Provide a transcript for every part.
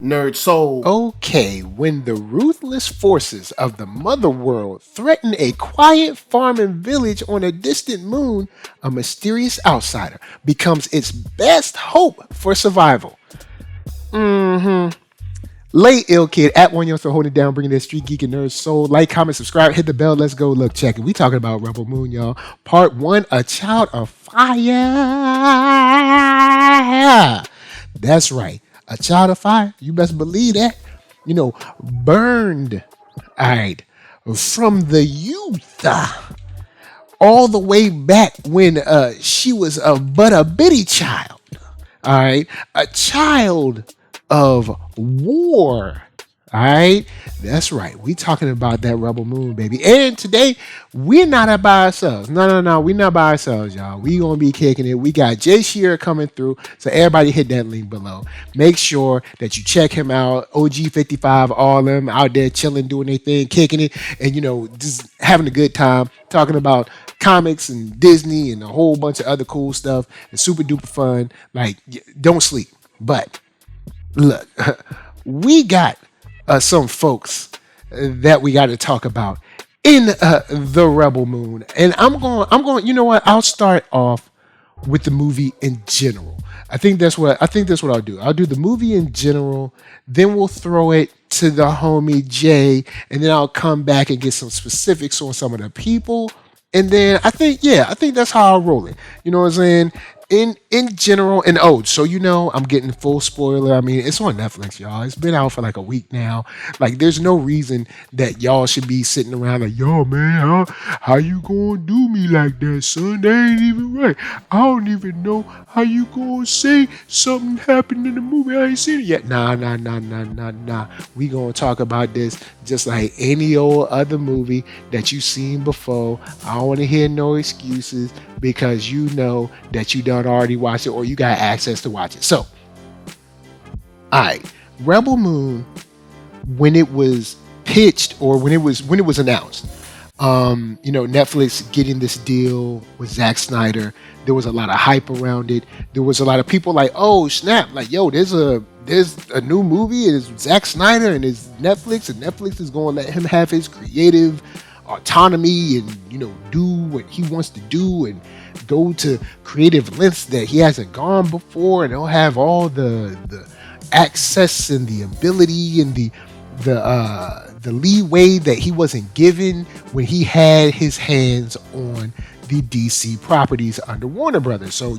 NERDSoul. Okay, when the ruthless forces of the mother world threaten a quiet farming village on a distant moon, a mysterious outsider becomes its best hope for survival. Late ill kid at OneYoungsta holding it down, bringing that street geek and nerd soul. Like, comment, subscribe, hit the bell. Let's go. Look, check it. We talking about Rebel Moon, y'all. Part 1, A Child of Fire. That's right. A child of fire. You best believe that. Burned. All right. From the youth. All the way back when she was but a bitty child. All right. A child of war. All right, that's right. We talking about that Rebel Moon, baby. And today we're not by ourselves. No. We're not by ourselves, y'all. We gonna be kicking it. We got Jay Sherer coming through. So everybody hit that link below. Make sure that you check him out. OG55, all them out there chilling, doing their thing, kicking it, and just having a good time talking about comics and Disney and a whole bunch of other cool stuff. It's super duper fun. Like, don't sleep. But look, we got some folks that we got to talk about in the Rebel Moon, and I'm going. You know what? I'll start off with the movie in general. I think that's what I'll do. I'll do the movie in general, then we'll throw it to the homie Jay, and then I'll come back and get some specifics on some of the people, and then I think that's how I'll roll it. You know what I'm saying? In general, and so I'm getting full spoiler. I mean, it's on Netflix, y'all. It's been out for like a week now. Like, there's no reason that y'all should be sitting around like, yo, man, how you gonna do me like that, son? That ain't even right. I don't even know how you gonna say something happened in the movie. I ain't seen it yet. Nah. We gonna talk about this just like any old other movie that you seen before. I don't want to hear no excuses because you know that you done already watched it or you got access to watch it. So, alright, Rebel Moon, when it was pitched or when it was announced, Netflix getting this deal with Zack Snyder, there was a lot of hype around it. There was a lot of people like, oh snap, like, yo, there's a new movie, it's Zack Snyder and it's Netflix, and Netflix is going to let him have his creative autonomy and do what he wants to do and go to creative lengths that he hasn't gone before, and he'll have all the access and the ability and the leeway that he wasn't given when he had his hands on the DC properties under Warner Brothers. So,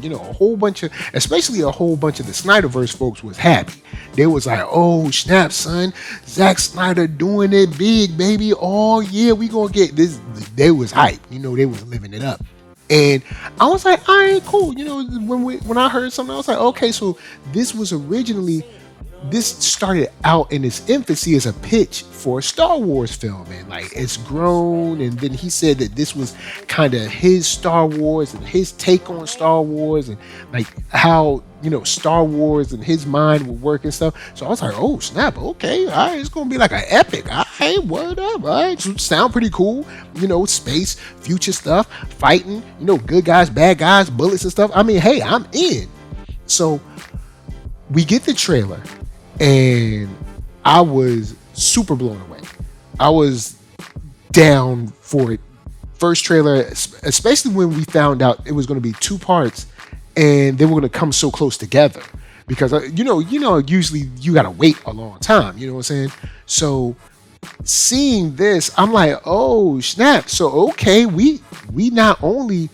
especially a whole bunch of the Snyderverse folks was happy. They was like, oh, snap, son. Zack Snyder doing it big, baby. Oh, yeah, we gonna get this. They was hype. They was living it up. And I was like, all right, cool. When I heard something, I was like, okay, so this started out in its infancy as a pitch for a Star Wars film, and like it's grown, and then he said that this was kind of his Star Wars and his take on Star Wars and like how Star Wars and his mind would work and stuff. So I was like, oh snap, okay, all right, it's gonna be like an epic. All right, word up, all right, sound pretty cool. Space, future stuff, fighting, good guys, bad guys, bullets and stuff. I mean, hey, I'm in. So we get the trailer, and I was super blown away. I was down for it. First trailer, especially when we found out it was going to be 2 parts, and they were going to come so close together. Because usually you got to wait a long time. You know what I'm saying? So seeing this, I'm like, oh snap! So okay, we not only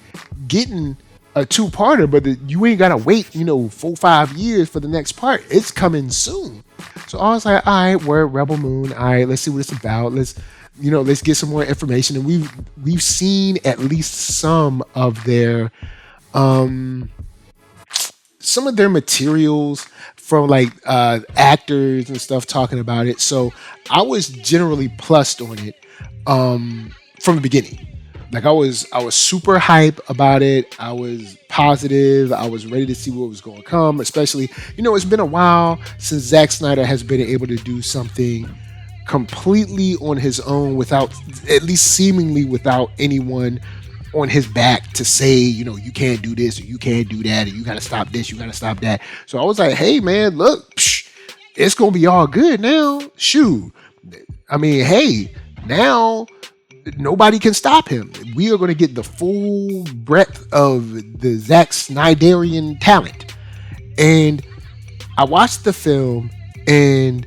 getting a 2-parter, but you ain't gotta wait 4-5 years for the next part. It's coming soon. So I was like, all right, we're Rebel Moon. All right, let's see what it's about. Let's get some more information. And we've seen at least some of their materials from like actors and stuff talking about it. So I was generally plussed on it from the beginning. Like I was super hype about it. I was positive. I was ready to see what was going to come. Especially, it's been a while since Zack Snyder has been able to do something completely on his own, without, at least seemingly without anyone on his back to say, you can't do this or you can't do that, or you got to stop this, you got to stop that. So I was like, hey man, look, it's gonna be all good now. Shoot, I mean, hey, now nobody can stop him. We are going to get the full breadth of the Zack Snyderian talent. And I watched the film and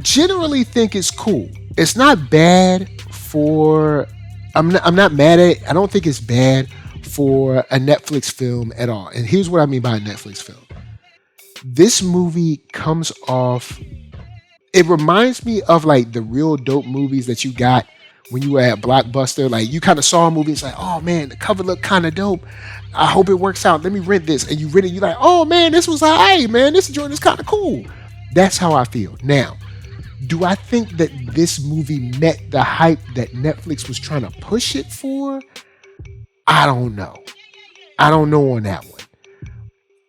generally think it's cool. It's not bad for. I'm not mad at it. I don't think it's bad for a Netflix film at all. And here's what I mean by a Netflix film. This movie comes off. It reminds me of like the real dope movies that you got when you were at Blockbuster. Like you kind of saw a movie, it's like, oh man, the cover looked kind of dope. I hope it works out. Let me rent this. And you rent it, you're like, oh man, this was alright, man. This joint is kind of cool. That's how I feel. Now, do I think that this movie met the hype that Netflix was trying to push it for? I don't know. I don't know on that one.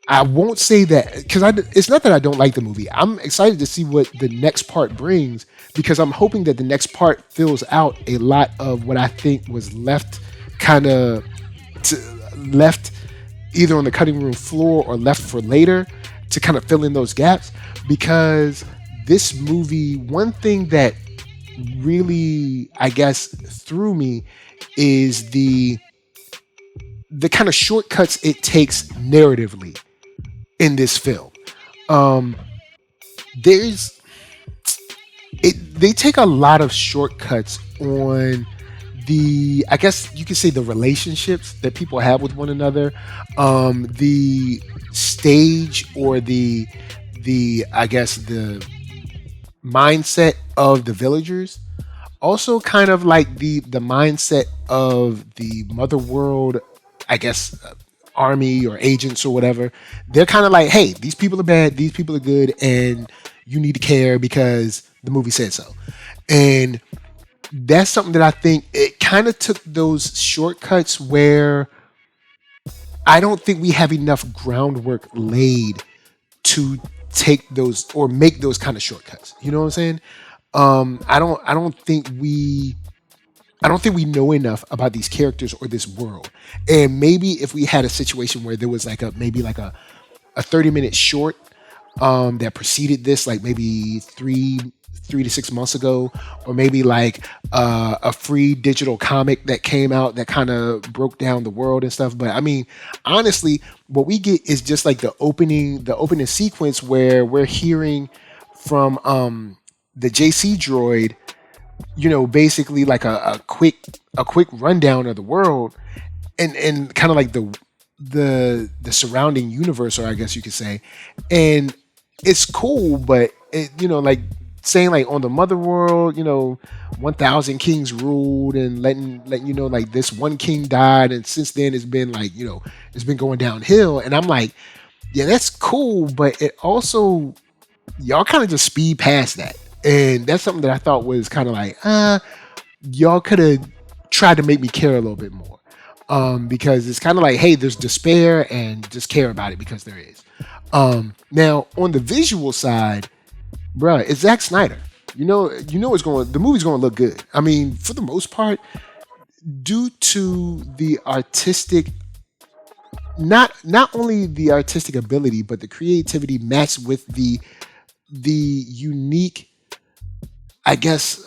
I won't say that because it's not that I don't like the movie. I'm excited to see what the next part brings because I'm hoping that the next part fills out a lot of what I think was left left either on the cutting room floor or left for later to kind of fill in those gaps. Because this movie, one thing that really, I guess, threw me is the kind of shortcuts it takes narratively in this film. They take a lot of shortcuts on the, I guess you could say, the relationships that people have with one another, the stage or the I guess the mindset of the villagers, also kind of like the mindset of the mother world, I guess, army or agents or whatever. They're kind of like, hey, these people are bad, these people are good, and you need to care because the movie said so. And that's something that I think it kind of took those shortcuts where I don't think we have enough groundwork laid to take those or make those kind of shortcuts. You know what I'm saying? I don't think we know enough about these characters or this world. And maybe if we had a situation where there was like a 30-minute short that preceded this, like maybe three to 6 months ago, or maybe like a free digital comic that came out that kind of broke down the world and stuff. But I mean, honestly, what we get is just like the opening sequence where we're hearing from the JC droid, you know, basically like a quick rundown of the world and kind of like the surrounding universe, or I guess you could say. And it's cool, but it, you know, like saying like on the mother world, you know, 1,000 kings ruled, and letting you know like this one king died, and since then it's been like, you know, it's been going downhill. And I'm like, yeah, that's cool, but it also, y'all kind of just speed past that. And that's something that I thought was kind of like, y'all could have tried to make me care a little bit more. Because it's kind of like, hey, there's despair and just care about it because there is. Now on the visual side, bruh, it's Zack Snyder. You know the movie's going to look good. I mean, for the most part, due to the artistic, not only the artistic ability, but the creativity matched with the unique, I guess,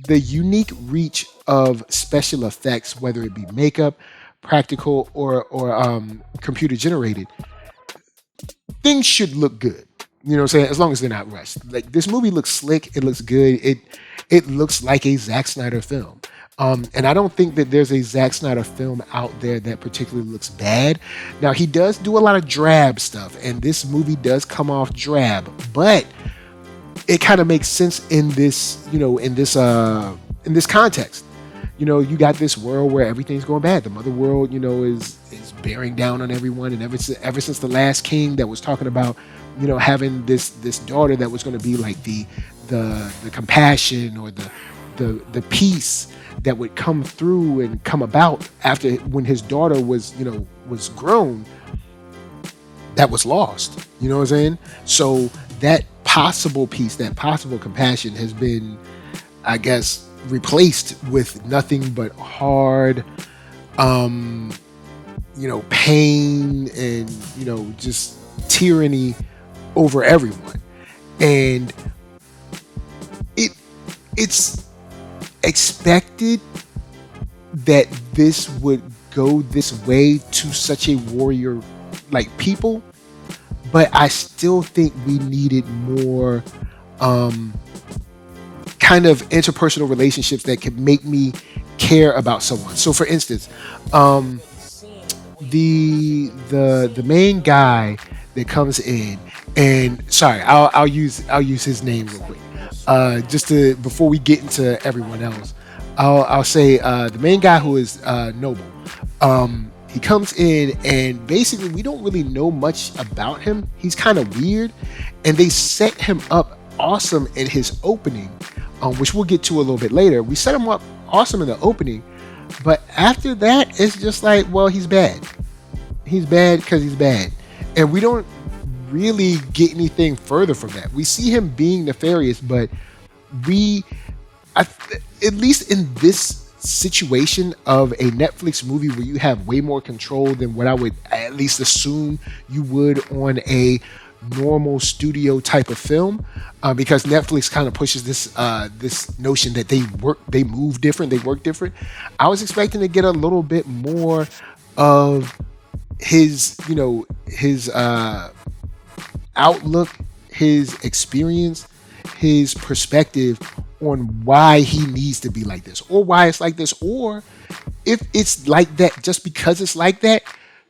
the unique reach of special effects, whether it be makeup, practical, or computer generated. Things should look good. You know what I'm saying? As long as they're not rushed. Like, this movie looks slick. It looks good. It looks like a Zack Snyder film. And I don't think that there's a Zack Snyder film out there that particularly looks bad. Now, he does do a lot of drab stuff, and this movie does come off drab, but it kind of makes sense in this, you know, in this context. You know, you got this world where everything's going bad. The mother world, you know, is bearing down on everyone, and ever since the last king that was talking about, you know, having this daughter that was going to be like the compassion or the peace that would come through and come about after when his daughter was grown, that was lost. You know what I'm saying? So that possible peace, that possible compassion has been, I guess, replaced with nothing but hard, pain and, just tyranny over everyone. And it's expected that this would go this way to such a warrior like people, but I still think we needed more kind of interpersonal relationships that could make me care about someone. So for instance, the main guy that comes in, and sorry, I'll use his name real quick. Just to before we get into everyone else, I'll say the main guy who is Noble. He comes in and basically we don't really know much about him. He's kind of weird, and they set him up awesome in his opening, which we'll get to a little bit later. We set him up awesome in the opening, but after that, it's just like, well, he's bad. He's bad because he's bad, and we don't really get anything further from that. We see him being nefarious, but at least in this situation of a Netflix movie where you have way more control than what I would at least assume you would on a normal studio type of film, because Netflix kind of pushes this notion that they move different, they work different. I was expecting to get a little bit more of his outlook, his experience, his perspective on why he needs to be like this, or why it's like this, or if it's like that just because it's like that,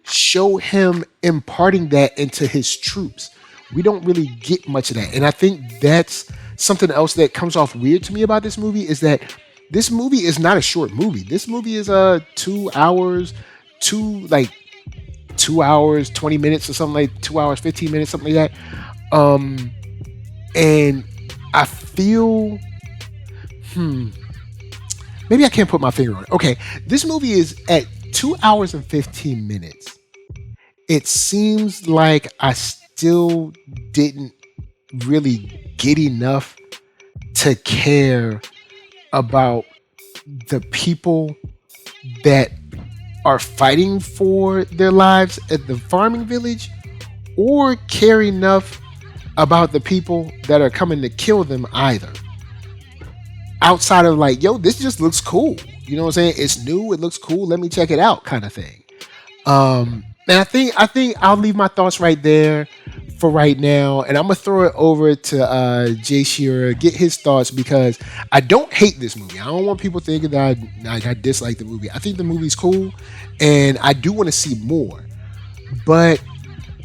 show him imparting that into his troops. We don't really get much of that, and I think that's something else that comes off weird to me about this movie, is that this movie is not a short movie. This movie is 2 hours, 2 hours 20 minutes or something, like 2 hours 15 minutes, something like that. And I feel maybe I can't put my finger on it. Okay, this movie is at 2 hours and 15 minutes. It seems like I still didn't really get enough to care about the people that are fighting for their lives at the farming village, or care enough about the people that are coming to kill them either. Outside of like, yo, this just looks cool. You know what I'm saying? It's new, it looks cool, let me check it out kind of thing. And I think I'll leave my thoughts right there for right now, and I'm gonna throw it over to Jay Sherer, get his thoughts, because I don't hate this movie. I don't want people thinking that I dislike the movie. I think the movie's cool, and I do want to see more. But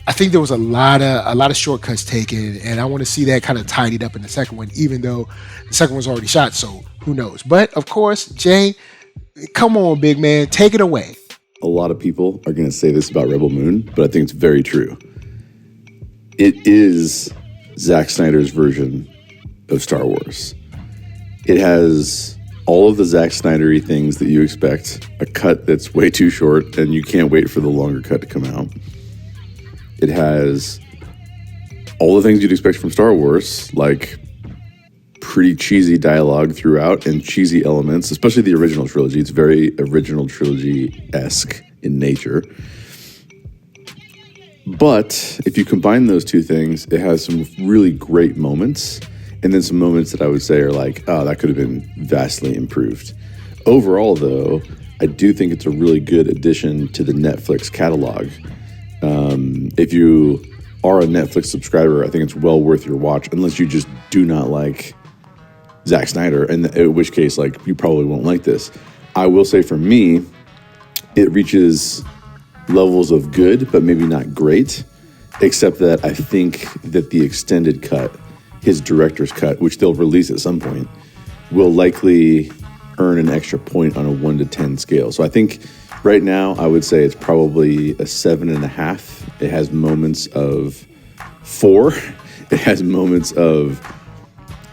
I think there was a lot of shortcuts taken, and I want to see that kind of tidied up in the second one, even though the second one's already shot, so who knows. But of course, Jay, come on, big man, take it away. A lot of people are going to say this about Rebel Moon, but I think it's very true. It is Zack Snyder's version of Star Wars. It has all of the Zack Snyder-y things that you expect, a cut that's way too short, and you can't wait for the longer cut to come out. It has all the things you'd expect from Star Wars, like pretty cheesy dialogue throughout and cheesy elements, especially the original trilogy. It's very original trilogy-esque in nature. But if you combine those two things, it has some really great moments, and then some moments that I would say are like, oh, that could have been vastly improved. Overall, though, I do think it's a really good addition to the Netflix catalog. If you are a Netflix subscriber, I think it's well worth your watch, unless you just do not like Zack Snyder, and in which case, like, you probably won't like this. I will say for me, it reaches levels of good, but maybe not great, except that I think that the extended cut, his director's cut, which they'll release at some point, will likely earn an extra point on a 1 to 10 scale. So I think right now, I would say it's probably a 7.5. It has moments of 4. It has moments of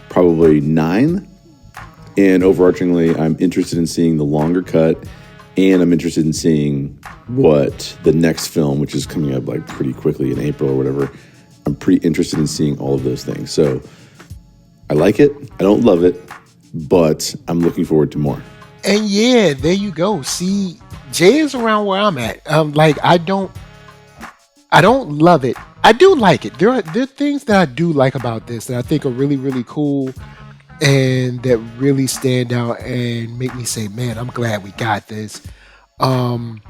probably 9. And overarchingly, I'm interested in seeing the longer cut, and I'm interested in seeing what the next film, which is coming up like pretty quickly in April or whatever, I'm pretty interested in seeing all of those things. So I like it. I don't love it, but I'm looking forward to more. And yeah, there you go. See, Jay is around where I'm at. I don't love it, I do like it. There are things that I do like about this that I think are really really cool and that really stand out and make me say, man, I'm glad we got this. Um,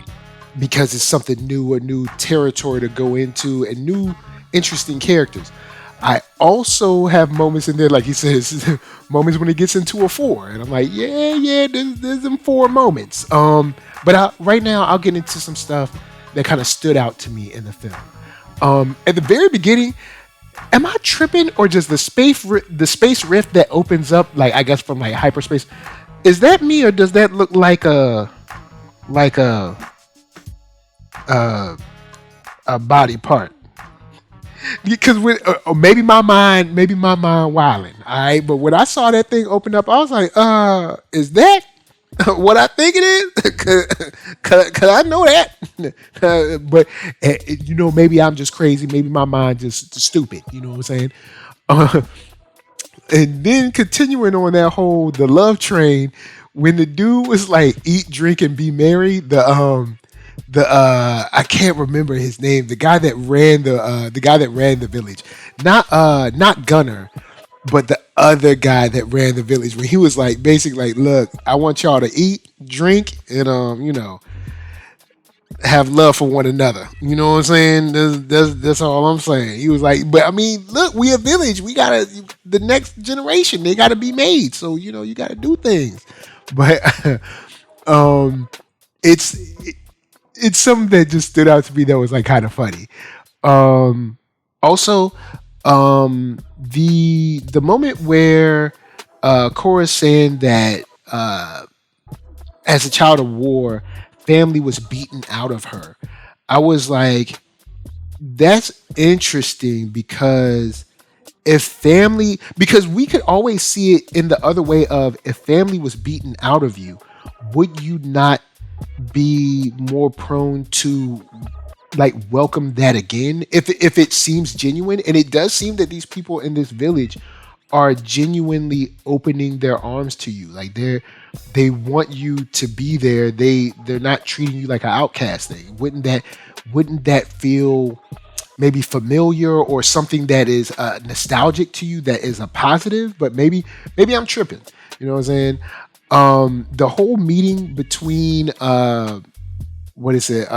because it's something new, a new territory to go into, and new interesting characters. I also have moments in there, like he says, moments when it gets into a four, and I'm like, yeah, there's them four moments. But right now, I'll get into some stuff that kind of stood out to me in the film. At the very beginning, am I tripping or just the space rift that opens up, like I guess from like hyperspace? Is that me or does that look like like a a, a body part? Because maybe my mind wilding. All right, but when I saw that thing open up, I was like, is that what I think it is? Cause I know that, but maybe I'm just crazy. Maybe my mind just stupid. You know what I'm saying? Uh, and then continuing on the love train, when the dude was like eat, drink, and be merry, the I can't remember his name. The guy that ran the village, not Gunner, but the other guy that ran the village. When he was like basically like, look, I want y'all to eat, drink, and have love for one another. You know what I'm saying? That's all I'm saying. He was like, but I mean, look, we a village. We gotta the next generation. They gotta be made. So you gotta do things. But it's it's something that just stood out to me that was like kind of funny. Also, the moment where Cora's saying that as a child of war, family was beaten out of her. I was like, that's interesting because we could always see it in the other way of if family was beaten out of you, would you not be more prone to like welcome that again if it seems genuine? And it does seem that these people in this village are genuinely opening their arms to you. Like they want you to be there. They're not treating you like an outcast thing. Wouldn't that feel maybe familiar or something that is nostalgic to you, that is a positive? But maybe I'm tripping. You know what I'm saying? The whole meeting between what is it?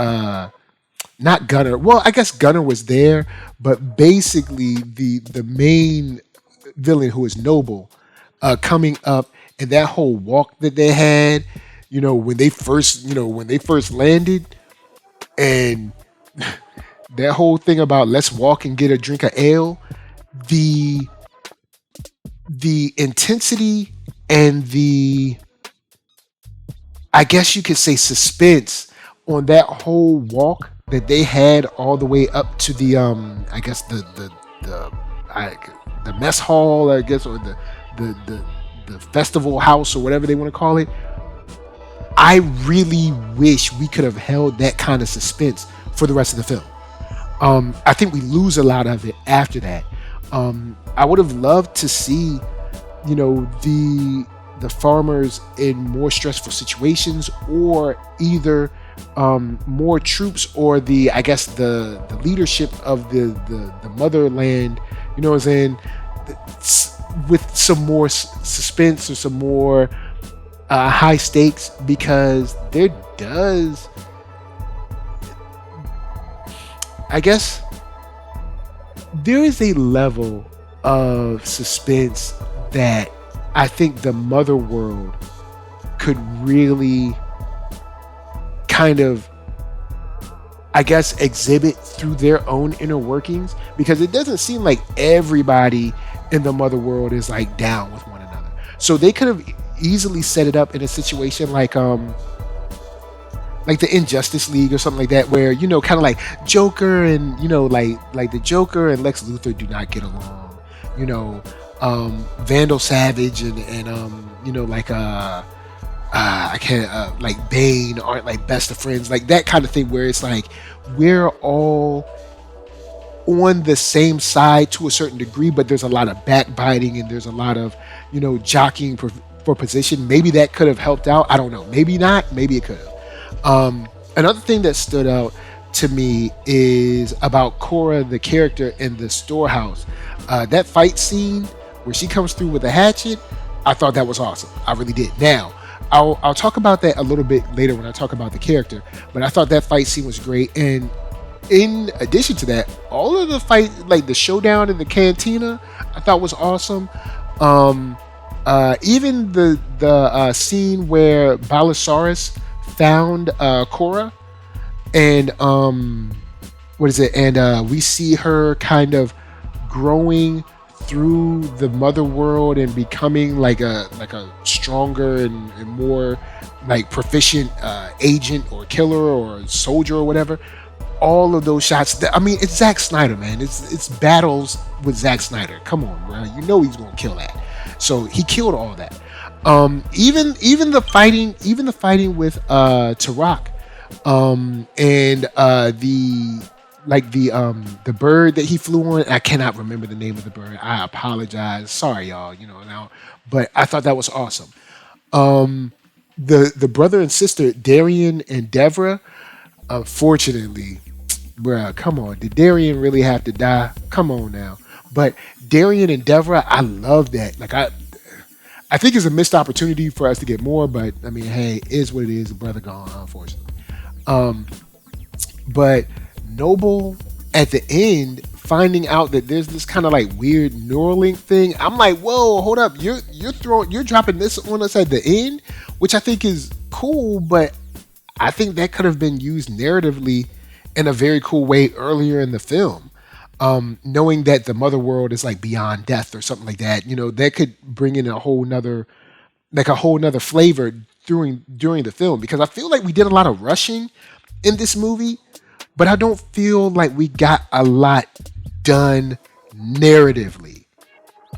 Not Gunner. Well, I guess Gunner was there, but basically the main villain, who is Noble, coming up, and that whole walk that they had, when they first landed, and that whole thing about let's walk and get a drink of ale, the intensity and the, I guess you could say, suspense on that whole walk that they had all the way up to the I guess the mess hall, I guess, or the festival house, or whatever they want to call it. I really wish we could have held that kind of suspense for the rest of the film. I think we lose a lot of it after that. I would have loved to see, the farmers in more stressful situations, or either more troops, or the leadership of the motherland. You know what I'm saying? With some more suspense or some more high stakes, because there does, I guess, there is a level of suspense that I think the mother world could really kind of, I guess, exhibit through their own inner workings, because it doesn't seem like everybody in the mother world is like down with one another. So they could have easily set it up in a situation like the Injustice League or something like that, where kind of like Joker and like the Joker and Lex Luthor do not get along. Vandal Savage and I can't like Bane aren't like best of friends, like that kind of thing, where it's like we're all on the same side to a certain degree, but there's a lot of backbiting and there's a lot of jockeying for position. Maybe that could have helped out. I don't know. Maybe not. Maybe it could have. Another thing that stood out to me is about Korra, the character in the storehouse. That fight scene where she comes through with a hatchet, I thought that was awesome. I really did. Now, I'll talk about that a little bit later when I talk about the character, but I thought that fight scene was great. And in addition to that, all of the fight, like the showdown in the cantina, I thought was awesome. Even the scene where Balasaurus found Korra, and what is it? And we see her kind of growing through the mother world and becoming like a stronger and more like proficient agent or killer or soldier or whatever. All of those shots. I mean, it's Zack Snyder, man. It's battles with Zack Snyder. Come on, bro. You know he's gonna kill that. So he killed all that. Even the fighting with Tarak, and the bird that he flew on. I cannot remember the name of the bird. I apologize. Sorry, y'all. Now, but I thought that was awesome. The brother and sister Darian and Devra. Unfortunately, bruh, come on. Did Darian really have to die? Come on now. But Darian and Devra, I love that. Like I think it's a missed opportunity for us to get more, but I mean, hey, it is what it is. The brother gone, unfortunately. But Noble at the end, finding out that there's this kind of like weird Neuralink thing, I'm like, whoa, hold up. You're dropping this on us at the end, which I think is cool, but I think that could have been used narratively in a very cool way earlier in the film. Knowing that the mother world is like beyond death or something like that, that could bring in a whole nother flavor during the film, because I feel like we did a lot of rushing in this movie, but I don't feel like we got a lot done narratively,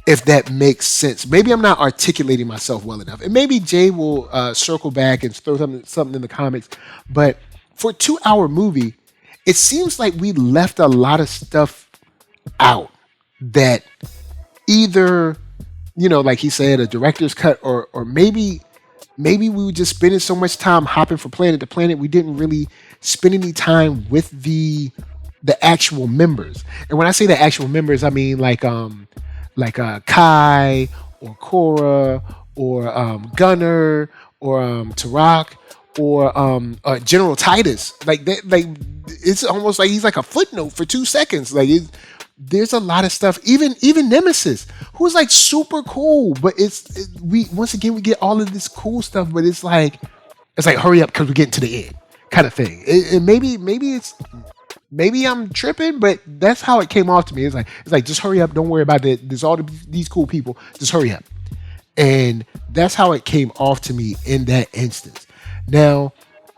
if that makes sense. Maybe I'm not articulating myself well enough, and maybe Jay will circle back and throw something in the comments. But for a 2-hour movie, it seems like we left a lot of stuff out that either, like he said, a director's cut, or maybe we were just spending so much time hopping from planet to planet, we didn't really spend any time with the actual members. And when I say the actual members, I mean like Kai or Korra or Gunner or Tarak or General Titus. Like that, like it's almost like he's like a footnote for 2 seconds. Like there's a lot of stuff. Even Nemesis, who's like super cool, but we once again we get all of this cool stuff, but it's like hurry up because we're getting to the end kind of thing. And maybe I'm tripping, but that's how it came off to me. It's like just hurry up, don't worry about it. There's all these cool people, just hurry up. And that's how it came off to me in that instance. Now,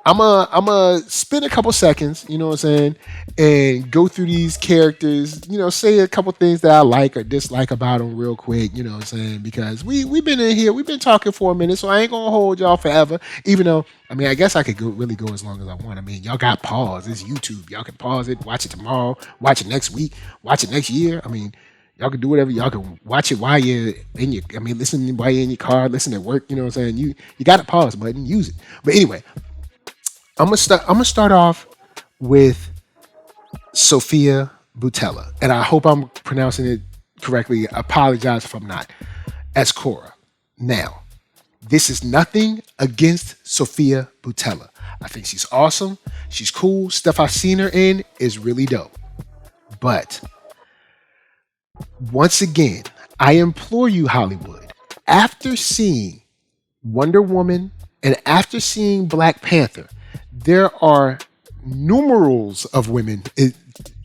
I'm a spend a couple seconds, you know what I'm saying, and go through these characters, say a couple things that I like or dislike about them real quick, you know what I'm saying, because we've been in here, we've been talking for a minute, so I ain't gonna hold y'all forever, even though, I mean, I guess I could really go as long as I want. I mean, y'all got pause. It's YouTube. Y'all can pause it, watch it tomorrow, watch it next week, watch it next year. I mean, y'all can do whatever. Y'all can watch it while you're listen while you're in your car, listen at work, you know what I'm saying? You got a pause button, use it. But anyway, I'm gonna start off with Sofia Boutella, and I hope I'm pronouncing it correctly. I apologize if I'm not. As Korra. Now, this is nothing against Sofia Boutella. I think she's awesome. She's cool. Stuff I've seen her in is really dope. But once again, I implore you, Hollywood, after seeing Wonder Woman and after seeing Black Panther, there are numerals of women.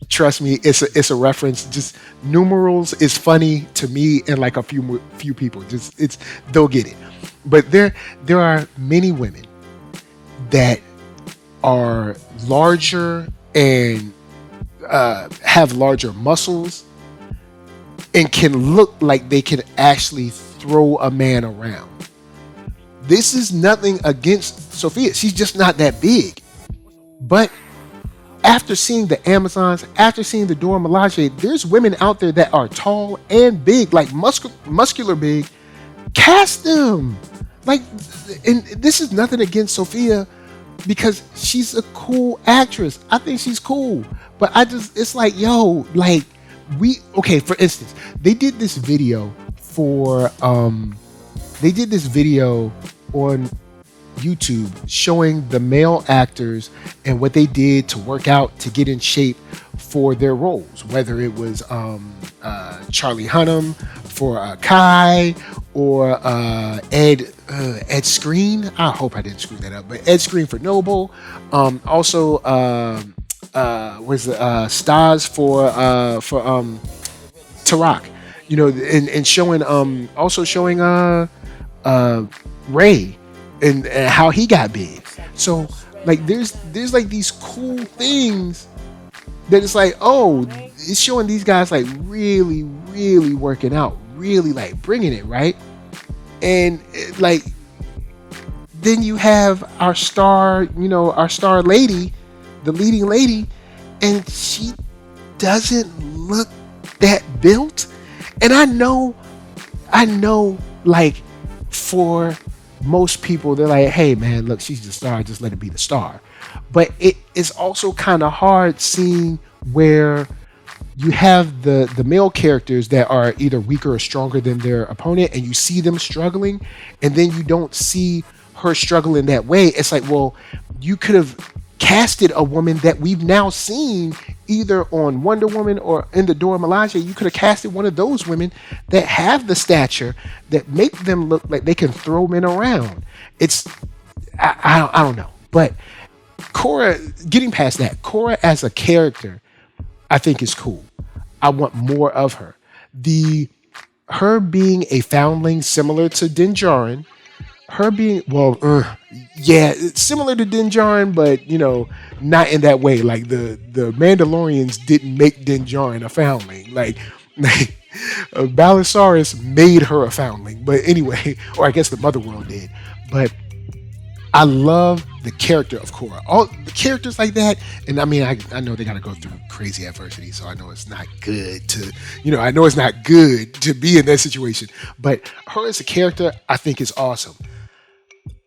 Trust me, it's a reference. Just numerals is funny to me and like a few people. Just they'll get it. But there are many women that are larger and have larger muscles and can look like they can actually throw a man around. This is nothing against Sophia. She's just not that big. But after seeing the Amazons, after seeing the Dora Milaje, there's women out there that are tall and big, like muscular big. Cast them. Like, and this is nothing against Sophia, because she's a cool actress. I think she's cool. But it's like, yo, like okay, for instance, they did this video on YouTube showing the male actors and what they did to work out to get in shape for their roles, whether it was Charlie Hunnam for Kai, or Ed Screen. I hope I didn't screw that up, but Ed Screen for Noble. Also, was Stars for Tarak. You know, and showing also showing Ray and how he got big. So like there's like these cool things that it's like, oh, it's showing these guys like really, really working out, really like bringing it, right? And like then you have our star lady, the leading lady, and she doesn't look that built. And I know like for most people, they're like, hey man, look, she's the star, just let it be the star. But it is also kind of hard seeing where you have the male characters that are either weaker or stronger than their opponent, and you see them struggling, and then you don't see her struggling that way. It's like, well, you could have casted a woman that we've now seen either on Wonder Woman or in the Dora Milaje. You could have casted one of those women that have the stature that make them look like they can throw men around. It's I don't know, but Korra, getting past that, Korra as a character, I think is cool. I want more of her. Her being a foundling similar to Din Djarin, her being, it's similar to Din Djarin, but you know, not in that way. Like the Mandalorians didn't make Din Djarin a foundling. Like Balissaurus made her a foundling. But anyway, or I guess the Mother World did. But I love the character of Korra. All the characters like that, and I mean, I know they got to go through crazy adversity, so I know it's not good to, I know it's not good to be in that situation. But her as a character, I think is awesome.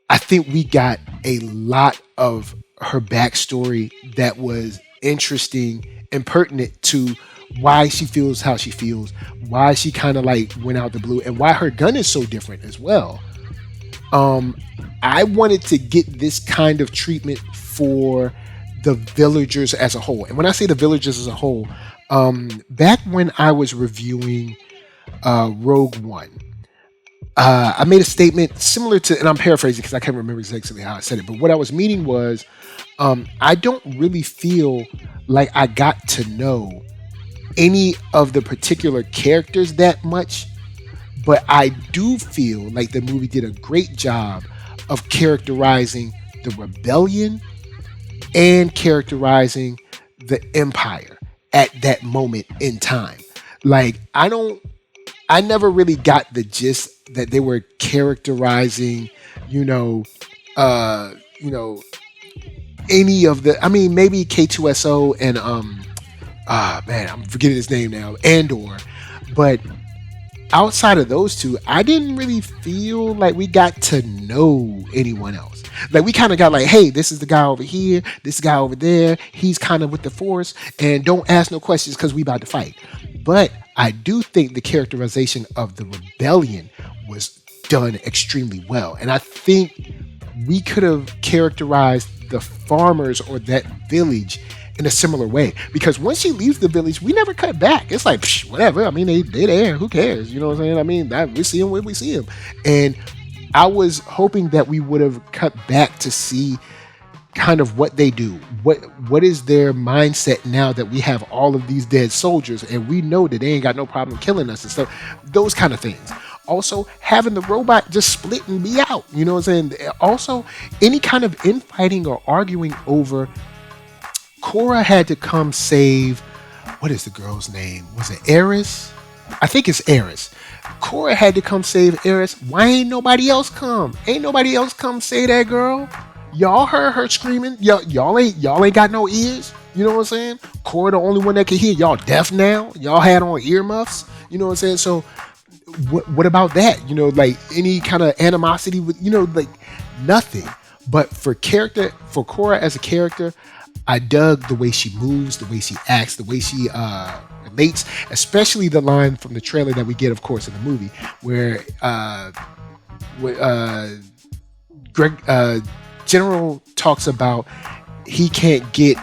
I think we got a lot of her backstory that was interesting and pertinent to why she feels how she feels, why she kind of like went out the blue, and why her gun is so different as well. I wanted to get this kind of treatment for the villagers as a whole. And when I say the villagers as a whole, back when I was reviewing Rogue One, I made a statement similar to, and I'm paraphrasing because I can't remember exactly how I said it, but what I was meaning was, I don't really feel like I got to know any of the particular characters that much, but I do feel like the movie did a great job of characterizing the rebellion and characterizing the Empire at that moment in time. Like, I never really got the gist that they were characterizing, any of the, I mean, maybe K2SO and, I'm forgetting his name now, Andor, but outside of those two, I didn't really feel like we got to know anyone else. Like, we kind of got like, hey, this is the guy over here, this guy over there, he's kind of with the Force, and don't ask no questions because we about to fight. But I do think the characterization of the rebellion was done extremely well. And I think we could have characterized the farmers or that village in a similar way, because once she leaves the village, we never cut back. It's like, whatever. I mean, they there. Who cares? You know what I'm saying? I mean, we see them when we see them. And I was hoping that we would have cut back to see kind of what they do. What is their mindset now that we have all of these dead soldiers and we know that they ain't got no problem killing us and stuff. Those kind of things. Also, having the robot just split and be out. You know what I'm saying? Also, any kind of infighting or arguing over, Korra had to come save, what is the girl's name? Was it Eris? I think it's Eris. Korra had to come save Eris. Why ain't nobody else come? Ain't nobody else come save that girl? Y'all heard her screaming. Y'all ain't got no ears. You know what I'm saying? Korra the only one that can hear. Y'all deaf now? Y'all had on earmuffs? You know what I'm saying? So what about that? Like any kind of animosity with, like nothing. But for Korra as a character, I dug the way she moves, the way she acts, the way she relates, especially the line from the trailer that we get, of course, in the movie, where General talks about he can't get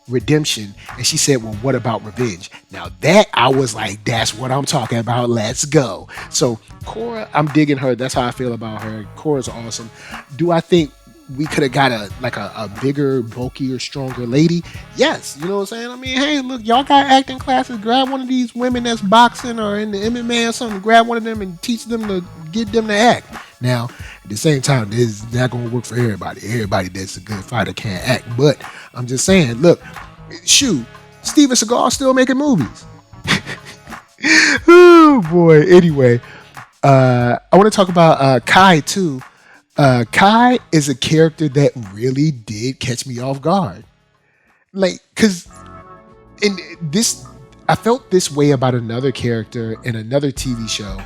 redemption, and she said, well, what about revenge? Now that I was like, that's what I'm talking about, let's go. So Korra, I'm digging her. That's how I feel about her. Korra's awesome. Do I think we could have got a bigger, bulkier, stronger lady? Yes. You know what I'm saying? I mean, hey, look, y'all got acting classes. Grab one of these women that's boxing or in the MMA or something. Grab one of them and teach them to get them to act. Now, at the same time, this is not going to work for everybody. Everybody that's a good fighter can't act. But I'm just saying, look, shoot, Steven Seagal still making movies. Oh, boy. Anyway, I want to talk about Kai, too. Kai is a character that really did catch me off guard. Like, because in this, I felt this way about another character in another TV show.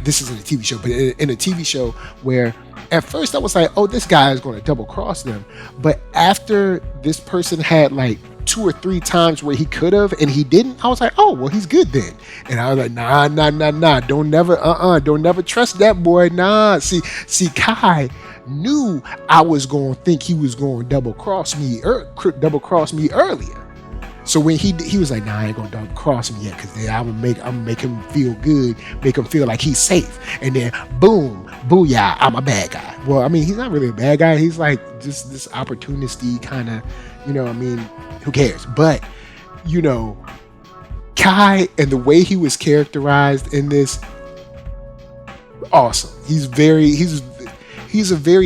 This isn't a TV show, but in a TV show where at first I was like, oh, this guy is going to double cross them. But after this person had like 2 or 3 times where he could have and he didn't, I was like, oh, well, he's good then. And I was like, nah, don't never trust that boy. Nah. See, Kai knew I was going to think he was going to double cross me earlier. So when he was like, nah, I ain't gonna double cross him yet, because then I'm gonna make him feel good, make him feel like he's safe. And then boom, booyah, I'm a bad guy. Well, I mean, he's not really a bad guy. He's like just this opportunistic kind of, you know, I mean, who cares? But, you know, Kai and the way he was characterized in this, awesome. He's a very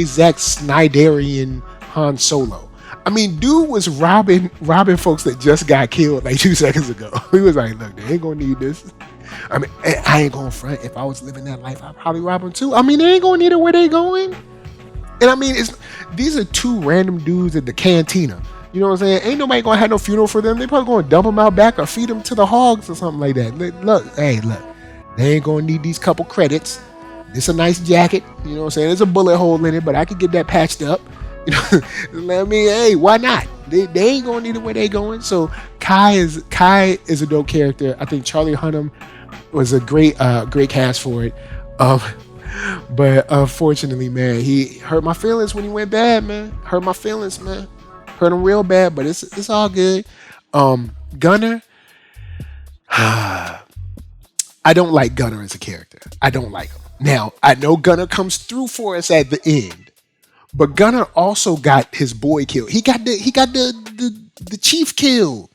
Zack Snyderian Han Solo. I mean, dude was robbing folks that just got killed like 2 seconds ago. He was like, look, they ain't gonna need this. I mean, I ain't gonna front. If I was living that life, I'd probably rob them too. I mean, they ain't gonna need it where they going. And I mean, these are 2 random dudes at the cantina. You know what I'm saying? Ain't nobody gonna have no funeral for them. They probably gonna dump them out back or feed them to the hogs or something like that. Look, they ain't gonna need these couple credits. It's a nice jacket. You know what I'm saying? There's a bullet hole in it, but I could get that patched up. You know, I mean, hey, why not? They ain't gonna need it where they going. So Kai is a dope character. I think Charlie Hunnam was a great cast for it. But unfortunately, man, he hurt my feelings when he went bad, man. Hurt my feelings, man. Hurt him real bad, but it's all good. Gunner, I don't like Gunner as a character. I don't like him. Now, I know Gunner comes through for us at the end, but Gunner also got his boy killed. He got the chief killed.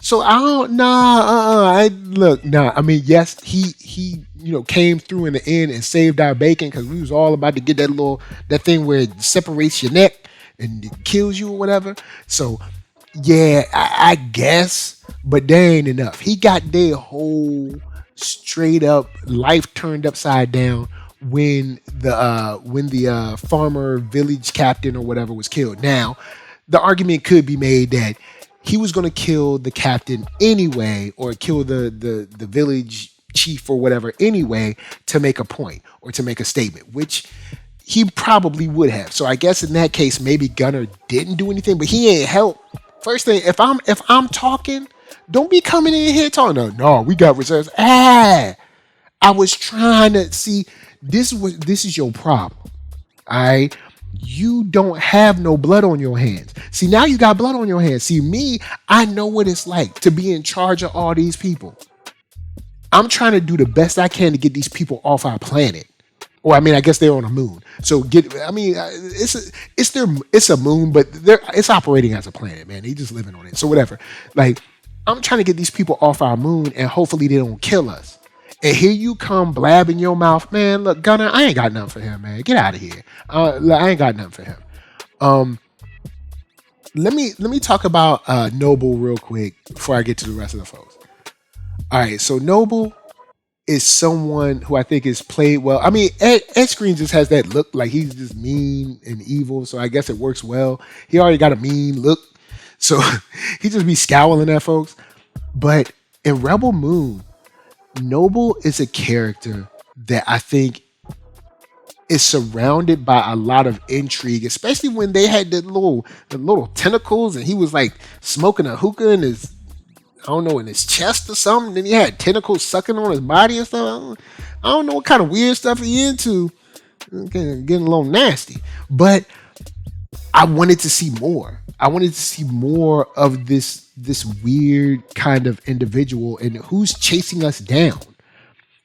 So I don't I mean, yes, he came through in the end and saved our bacon, because we was all about to get that thing where it separates your neck and it kills you or whatever. So yeah, I guess, but that ain't enough. He got their whole straight up life turned upside down when the farmer village captain or whatever was killed. Now, the argument could be made that he was going to kill the captain anyway, or kill the village chief or whatever anyway, to make a point or to make a statement, which he probably would have. So I guess in that case, maybe Gunner didn't do anything, but he ain't help. First thing, if I'm talking, don't be coming in here talking, no, we got reserves. I was trying to see, this is your problem. All right. You don't have no blood on your hands. See, now you got blood on your hands. See, me, I know what it's like to be in charge of all these people. I'm trying to do the best I can to get these people off our planet. Or, I mean, I guess they're on a moon. So it's a moon, but it's operating as a planet, man. They just living on it. So whatever. Like, I'm trying to get these people off our moon, and hopefully they don't kill us. And here you come blabbing your mouth, man. Look, Gunner, I ain't got nothing for him, man. Get out of here. I ain't got nothing for him. Let me talk about Noble real quick before I get to the rest of the folks. All right, so Noble is someone who I think is played well. I mean, Ed Screen just has that look like he's just mean and evil, so I guess it works well. He already got a mean look, so he just be scowling at folks. But in Rebel Moon, Noble is a character that I think is surrounded by a lot of intrigue, especially when they had the little tentacles, and he was like smoking a hookah in his, I don't know, in his chest or something. Then he had tentacles sucking on his body and stuff. I don't know what kind of weird stuff he into. Getting a little nasty, but I wanted to see more. I wanted to see more of this weird kind of individual, and who's chasing us down.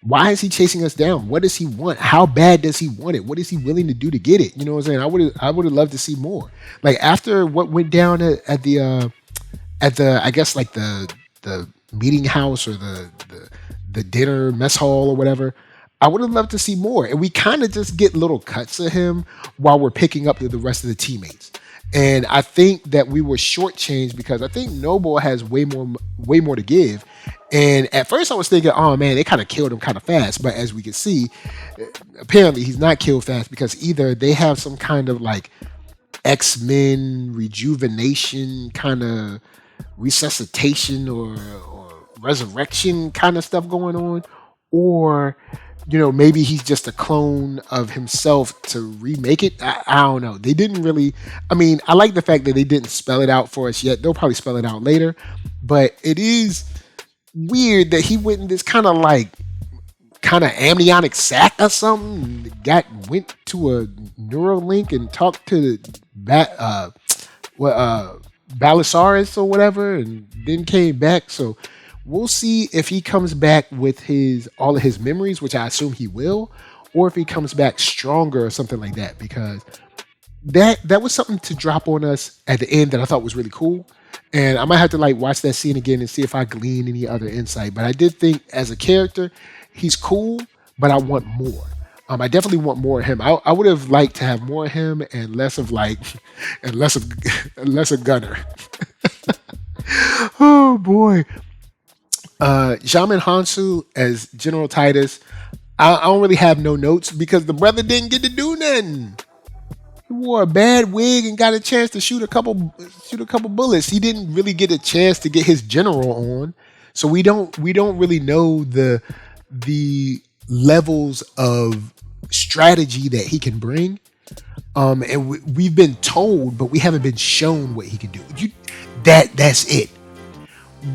Why is he chasing us down? What does he want? How bad does he want it? What is he willing to do to get it? You know what I'm saying? I would have loved to see more. Like after what went down at the I guess like the meeting house or the dinner mess hall or whatever. I would have loved to see more. And we kind of just get little cuts of him while we're picking up the rest of the teammates. And I think that we were shortchanged because I think Noble has way more to give. And at first I was thinking, oh man, they kind of killed him kind of fast. But as we can see, apparently he's not killed fast because either they have some kind of like X-Men rejuvenation kind of resuscitation or resurrection kind of stuff going on, or maybe he's just a clone of himself to remake it. I don't know. They didn't really. I mean, I like the fact that they didn't spell it out for us yet. They'll probably spell it out later, but it is weird that he went in this kind of amniotic sac or something. Went to a Neurolink and talked to Balasaurus or whatever, and then came back. So we'll see if he comes back with all of his memories, which I assume he will, or if he comes back stronger or something like that. Because that was something to drop on us at the end that I thought was really cool. And I might have to watch that scene again and see if I glean any other insight. But I did think as a character, he's cool, but I want more. I definitely want more of him. I would have liked to have more of him and less of less of Gunner. Oh boy. Jamin Hansu as General Titus. I don't really have no notes because the brother didn't get to do nothing. He wore a bad wig and got a chance to shoot a couple bullets. He didn't really get a chance to get his general on, so we don't really know the levels of strategy that he can bring. And we've been told, but we haven't been shown what he can do. That's it.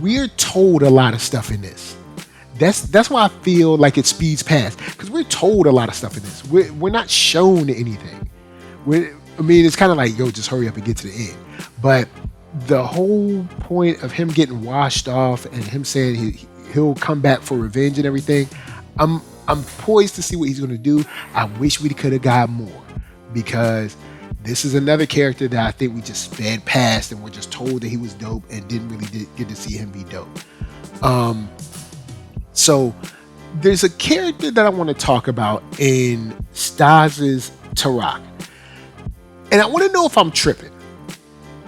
We're told a lot of stuff in this. That's why I feel like it speeds past, because we're told a lot of stuff in this. We're not shown anything. It's kind of like, yo, just hurry up and get to the end. But the whole point of him getting washed off and him saying he'll come back for revenge and everything, I'm poised to see what he's going to do. I wish we could have got more, because this is another character that I think we just sped past and we're just told that he was dope and didn't really get to see him be dope. So there's a character that I want to talk about in Stas's Tarak. And I want to know if I'm tripping.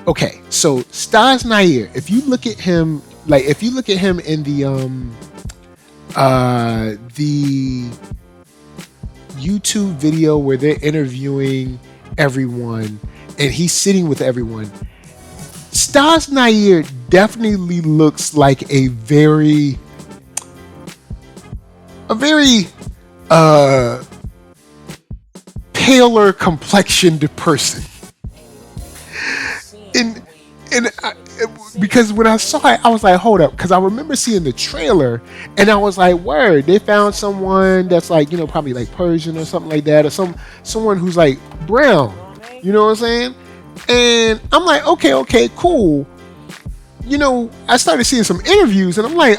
Okay, so Stas Nair, if you look at him in the YouTube video where they're interviewing everyone and he's sitting with everyone, Stas Nair definitely looks like a very paler complexioned person. Because when I saw it, I was like, hold up, because I remember seeing the trailer and I was like, word, they found someone that's probably like Persian or something like that, or someone who's like brown, you know what I'm saying? And I'm like, okay, cool. I started seeing some interviews and I'm like,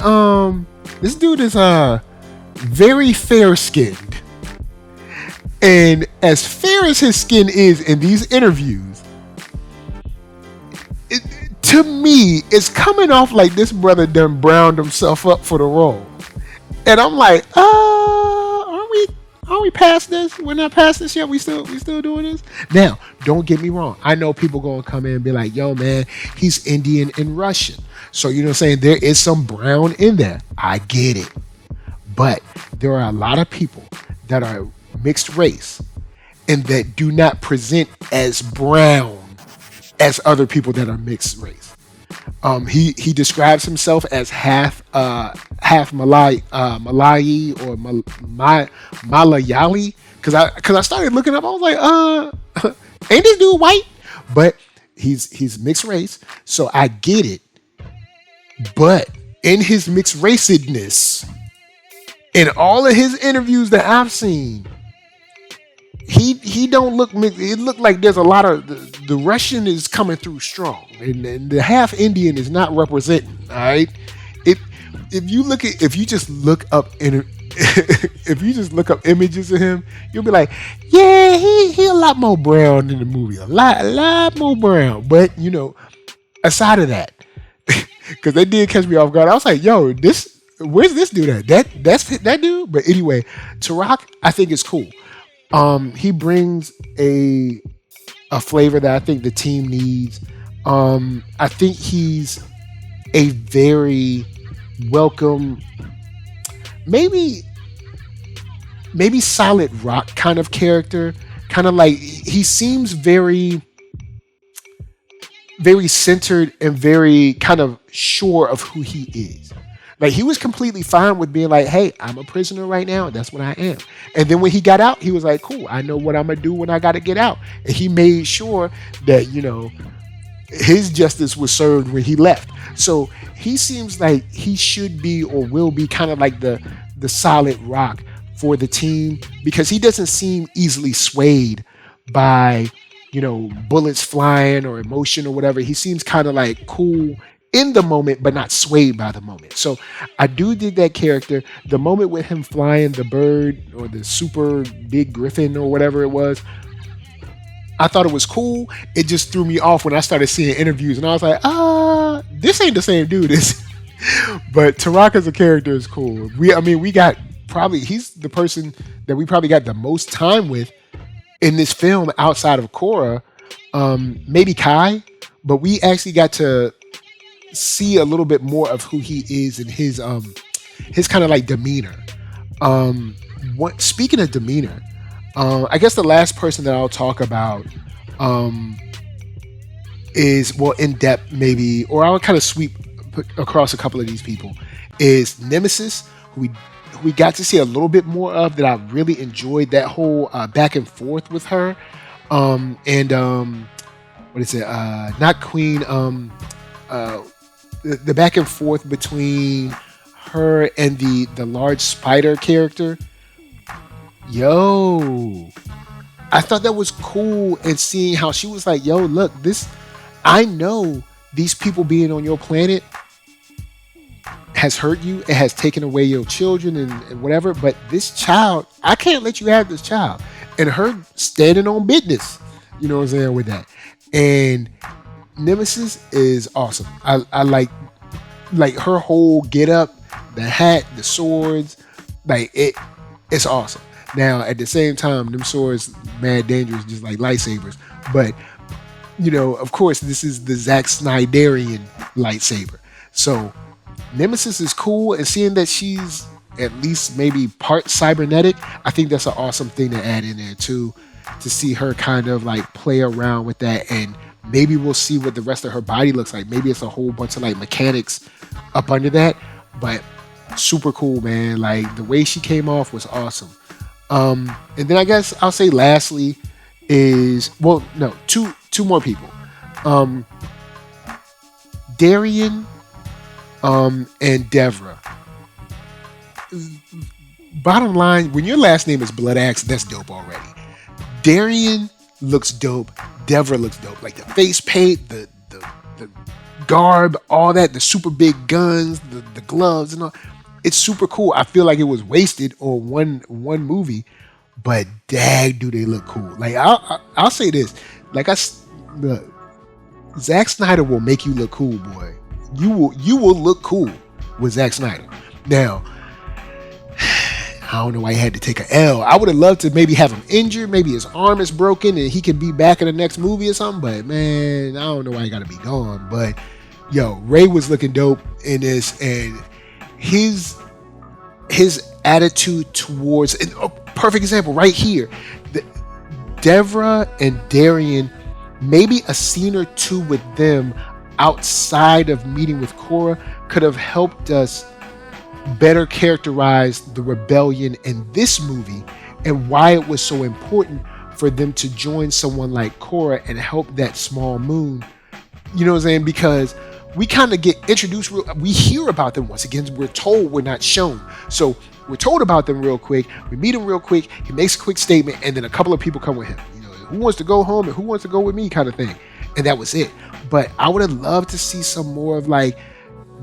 this dude is very fair skinned. And as fair as his skin is in these interviews, to me, it's coming off like this brother done browned himself up for the role. And I'm like, are we past this? We're not past this yet? We still doing this? Now, don't get me wrong. I know people gonna come in and be like, yo man, he's Indian and Russian. So you know what I'm saying? There is some brown in there. I get it. But there are a lot of people that are mixed race and that do not present as brown as other people that are mixed race. He describes himself as half Malayi or Malayali. Cause I started looking up. I was like, ain't this dude white? But he's mixed race, so I get it. But in his mixed racedness, in all of his interviews that I've seen, he don't look mixed. It looked like there's a lot of the Russian is coming through strong, and the half Indian is not representing. All right, if you just look up if you just look up images of him, you'll be like, yeah, he a lot more brown in the movie, a lot more brown. But aside of that, because they did catch me off guard, I was like, yo, where's this dude at? That's that dude. But anyway, Tarak, I think is cool. He brings a flavor that I think the team needs. I think he's a very welcome, maybe solid rock kind of character. Kind of like he seems very, very centered and very kind of sure of who he is. Like he was completely fine with being like, hey, I'm a prisoner right now, and that's what I am. And then when he got out, he was like, cool, I know what I'm gonna do when I gotta get out. And he made sure that, his justice was served when he left. So he seems like he should be or will be kind of like the solid rock for the team, because he doesn't seem easily swayed by, bullets flying or emotion or whatever. He seems kind of like cool in the moment, but not swayed by the moment. So I do dig that character. The moment with him flying the bird or the super big griffin or whatever it was, I thought it was cool. It just threw me off when I started seeing interviews, and I was like, this ain't the same dude. But Tarak as a character is cool. We got he's the person that we probably got the most time with in this film outside of Korra, maybe Kai, but we actually got to see a little bit more of who he is and his kind of like demeanor. Speaking of demeanor, I guess the last person that I'll talk about is, well, in depth maybe, or I'll kind of sweep across a couple of these people, is Nemesis, who we got to see a little bit more of, that I really enjoyed that whole back and forth with her. What is it? Not Queen. The back and forth between her and the large spider character. Yo, I thought that was cool, and seeing how she was like, yo, look, I know these people being on your planet has hurt you, it has taken away your children and whatever, but this child, I can't let you have this child. And her standing on business, you know what I'm saying, with that. And Nemesis is awesome. I like her whole get up, the hat, the swords, like it's awesome. Now at the same time, them swords mad dangerous, just like lightsabers. But of course, this is the Zack Snyderian lightsaber. So Nemesis is cool, and seeing that she's at least maybe part cybernetic, I think that's an awesome thing to add in there too, to see her kind of like play around with that. And maybe we'll see what the rest of her body looks like. Maybe it's a whole bunch of like mechanics up under that, but super cool, man. Like the way she came off was awesome. And then I guess I'll say lastly is, well, no, two more people. Darian and Devra. Bottom line, when your last name is Blood Axe, that's dope already. Darian looks dope. Devra looks dope. Like the face paint, the garb, all that, the super big guns, the gloves and all. It's super cool. I feel like it was wasted on one movie, but dang, do they look cool. Like I'll say this. Like look, Zack Snyder will make you look cool, boy. You will look cool with Zack Snyder. Now, I don't know why he had to take an L. I would have loved to maybe have him injured. Maybe his arm is broken and he can be back in the next movie or something. But man, I don't know why he got to be gone. But yo, Ray was looking dope in this, and his attitude towards, and a perfect example right here, Devra and Darian, maybe a scene or two with them outside of meeting with Korra could have helped us better characterize the rebellion in this movie and why it was so important for them to join someone like Korra and help that small moon. You know what I'm saying? Because we kind of get introduced, we hear about them once again, we're told, we're not shown. So we're told about them real quick, we meet him real quick, he makes a quick statement, and then a couple of people come with him. You know, who wants to go home and who wants to go with me kind of thing. And that was it. But I would have loved to see some more of like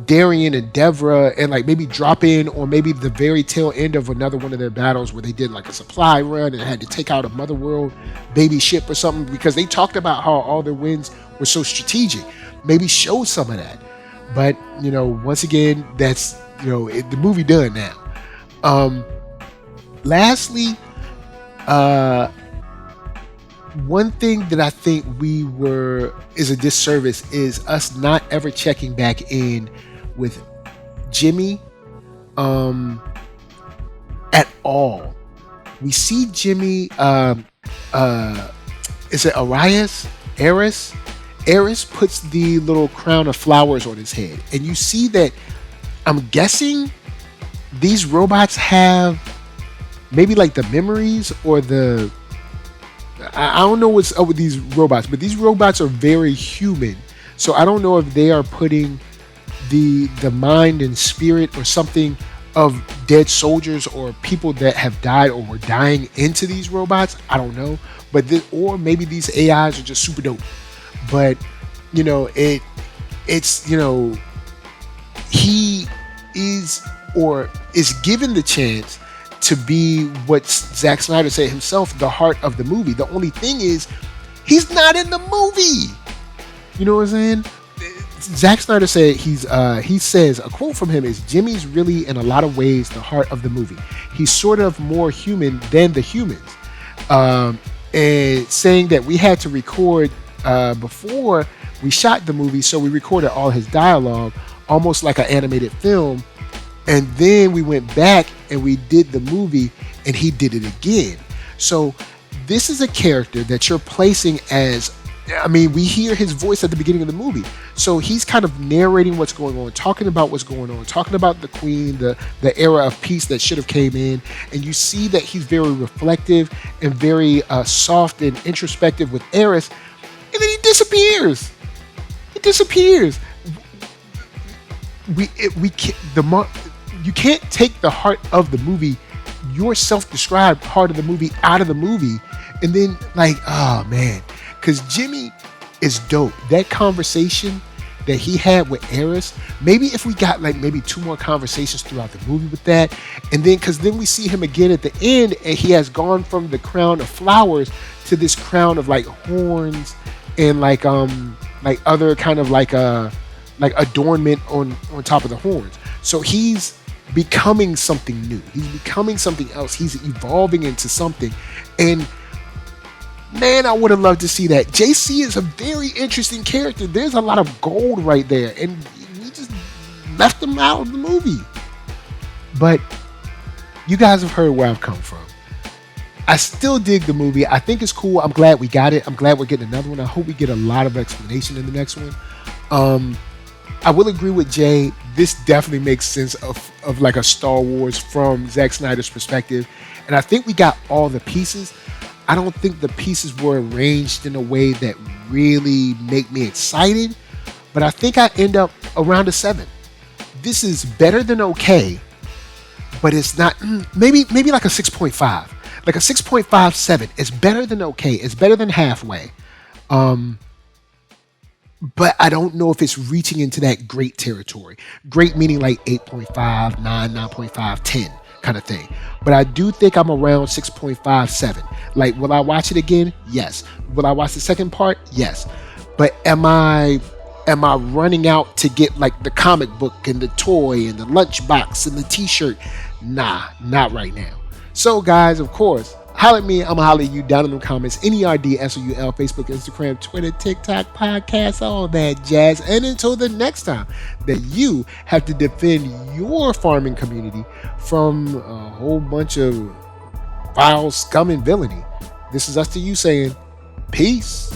Darien and Devra, and like maybe drop in, or maybe the very tail end of another one of their battles where they did like a supply run and had to take out a Mother World baby ship or something, because they talked about how all their wins were so strategic. Maybe show some of that. But you know, once again, that's, you know, the movie done now. Lastly, one thing that I think is a disservice is us not ever checking back in with Jimmy at all. We see Jimmy, is it Arias? Eris puts the little crown of flowers on his head, and you see that, I'm guessing these robots have maybe like the memories or the, I don't know what's up with these robots, but these robots are very human. So I don't know if they are putting the mind and spirit or something of dead soldiers or people that have died or were dying into these robots. I don't know. But or maybe these AIs are just super dope. But you know, it's you know, he is given the chance to be what Zack Snyder said himself, the heart of the movie. The only thing is, he's not in the movie. You know what I'm saying? Zack Snyder said he says, a quote from him is, "Jimmy's really in a lot of ways the heart of the movie. He's sort of more human than the humans." And saying that we had to record before we shot the movie, so we recorded all his dialogue almost like an animated film. And then we went back and we did the movie and he did it again. So this is a character that you're placing as, I mean, we hear his voice at the beginning of the movie. So he's kind of narrating what's going on, talking about what's going on, talking about the queen, the era of peace that should have came in. And you see that he's very reflective and very soft and introspective with Eris. And then he disappears. You can't take the heart of the movie, your self-described heart of the movie, out of the movie, and then like, oh man, because Jimmy is dope. That conversation that he had with Eris, maybe if we got like maybe 2 more conversations throughout the movie with that, and then because then we see him again at the end, and he has gone from the crown of flowers to this crown of like horns and like other kind of like adornment on top of the horns. So he's becoming something new. He's becoming something else. He's evolving into something. And man, I would have loved to see that. JC is a very interesting character. There's a lot of gold right there. And we just left him out of the movie. But you guys have heard where I've come from. I still dig the movie. I think it's cool. I'm glad we got it. I'm glad we're getting another one. I hope we get a lot of explanation in the next one. I will agree with Jay. This definitely makes sense of like a Star Wars from Zack Snyder's perspective. And I think we got all the pieces. I don't think the pieces were arranged in a way that really make me excited. But I think I end up around a 7. This is better than okay. But it's not, maybe like a 6.5. Like a 6.57. It's better than okay. It's better than halfway. But I don't know if it's reaching into that great territory. Great meaning like 8.5, 9, 9.5, 10 kind of thing. But I do think I'm around 6.57. Like, will I watch it again? Yes. Will I watch the second part? Yes. But am I running out to get like the comic book and the toy and the lunchbox and the t-shirt? Nah, not right now. So guys, of course, holler at me. I'm gonna holler at you down in the comments. NERDSoul, Facebook, Instagram, Twitter, TikTok, podcast, all that jazz. And until the next time that you have to defend your farming community from a whole bunch of foul scum and villainy, this is us to you saying peace.